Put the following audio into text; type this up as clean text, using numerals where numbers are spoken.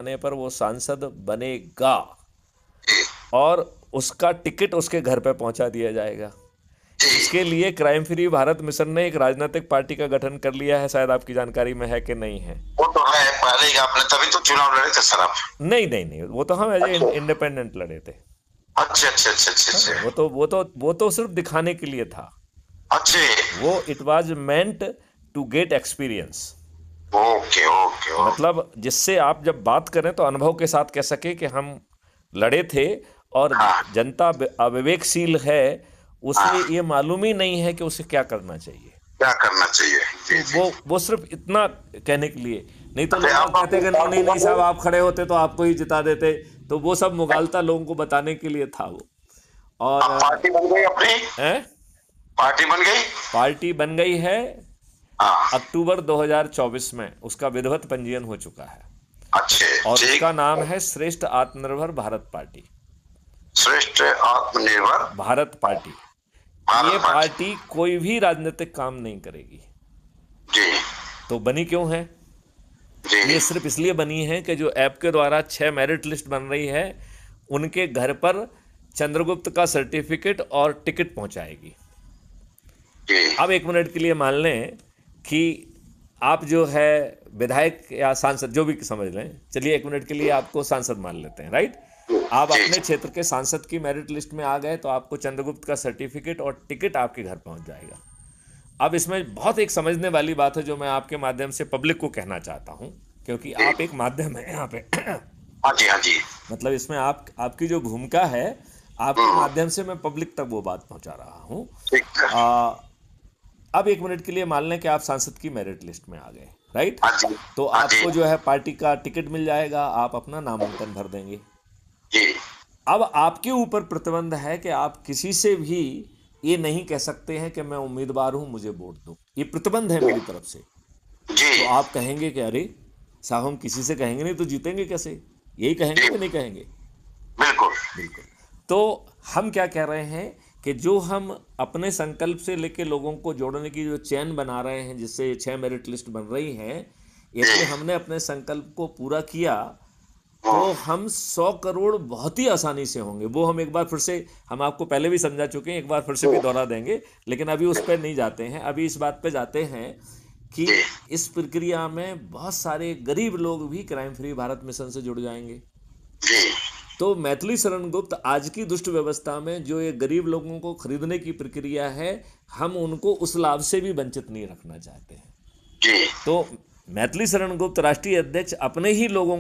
आने पर वो सांसद बनेगा और उसका टिकट उसके घर पे पहुंचा दिया जाएगा। इसके लिए क्राइम फ्री भारत मिशन ने एक राजनीतिक पार्टी का गठन कर लिया है, शायद आपकी जानकारी में है कि नहीं है? वो तो है, पहले ही आपने तभी तो चुनाव लड़े थे सर आप। नहीं नहीं नहीं, वो तो हम एज ए अच्छा इंडिपेंडेंट लड़े थे। अच्छा अच्छा अच्छा अच्छा हाँ, अच्छा। वो तो सिर्फ दिखाने के लिए था। अच्छे। वो it was meant to get experience. Okay okay okay. मतलब जिससे आप जब बात करें तो अनुभव के साथ कह सके कि हम लड़े थे, और हाँ जनता अविवेकशील है, उसे हाँ। ये मालूम ही नहीं है कि उसे क्या करना चाहिए। क्या करना चाहिए? जी तो जी। वो सिर्फ इतना कहने के लिए, नहीं तो अच्छा, लोग आप कहते कि नहीं पार्टी नहीं नहीं बन साहब, गई? आप खड़े होते तो आपको ही जिता देते। तो वो सब मुगालता लोगों को बताने के लिए था वो। और आप पार्टी बन गई अपनी? हैं? पार्टी बन गई? पार्टी बन गई है। हाँ। अक्टूबर 2024 में उसका विधिवत पंजीयन हो चुका है, अच्छे। और ठीक। उसका नाम है श्रेष्ठ आत्मनिर्भर भारत पार्टी। श्रेष्ठ आत्मनिर्भर भारत पार्टी। ये भारत पार्टी। पार्टी कोई भी राजनीतिक काम नहीं करेगी। जी तो बनी क्यों है? जी। ये सिर्फ इसलिए बनी है कि जो ऐप के द्वारा 6 मेरिट लिस्ट बन रही है, उनके घर पर चंद्रगुप्त का सर्टिफिकेट और टिकट पहुंचाएगी। जी अब 1 मिनट के लिए मान लें कि आप जो है विधायक या सांसद, जो भी समझ लें, चलिए 1 मिनट के लिए आपको सांसद मान लेते हैं, राइट? आप जी अपने जी। क्षेत्र के सांसद की मेरिट लिस्ट में आ गए तो आपको चंद्रगुप्त का सर्टिफिकेट और टिकट आपके घर पहुंच जाएगा। अब इसमें बहुत एक समझने वाली बात है जो मैं आपके माध्यम से पब्लिक को कहना चाहता हूं, क्योंकि जी। आप एक माध्यम है यहाँ पे। हाँ जी हाँ जी। मतलब इसमें आपकी जो भूमिका है, आपके हम्म। माध्यम से मैं पब्लिक तक वो बात पहुंचा रहा हूँ। ठीक है। अब 1 मिनट के लिए मान लें कि आप सांसद की मेरिट लिस्ट में आ गए, राइट? हाँ जी तो हाँ जी आपको जो है पार्टी का टिकट मिल जाएगा, आप अपना नामांकन भर देंगे। जी। अब आपके ऊपर प्रतिबंध है कि आप किसी से भी ये नहीं कह सकते हैं कि मैं उम्मीदवार हूं, मुझे वोट दो। ये प्रतिबंध है मेरी तरफ से। जी तो आप कहेंगे कि अरे साहब, हम किसी से कहेंगे नहीं तो जीतेंगे कैसे? यही कहेंगे जी। कि नहीं कहेंगे? बिल्कुल। बिल्कुल। तो हम क्या कह रहे हैं कि जो हम अपने संकल्प से लेके लोगों को जोड़ने की जो चैन बना रहे हैं, जिससे 6 मेरिट लिस्ट बन रही हैं, जी। यदि हमने अपने संकल्प को पूरा किया तो हम्म। हम 100 करोड़ बहुत ही आसानी से होंगे। वो हम एक बार फिर से, हम आपको पहले भी समझा चुके हैं, एक बार फिर से भी दोहरा देंगे, लेकिन अभी उस पर नहीं जाते हैं। अभी इस बात पे जाते हैं कि जी इस प्रक्रिया में बहुत सारे गरीब लोग भी क्राइम फ्री भारत मिशन से जुड़ जाएंगे। जी। तो मैथिली शरण गुप्त आज की दुष्ट व्यवस्था में जो ये गरीब लोगों को खरीदने की प्रक्रिया है, हम उनको उस लाभ से भी वंचित नहीं रखना चाहते हैं। जी। तो मैथिली शरण गुप्त राष्ट्रीय अध्यक्ष अपने ही लोगों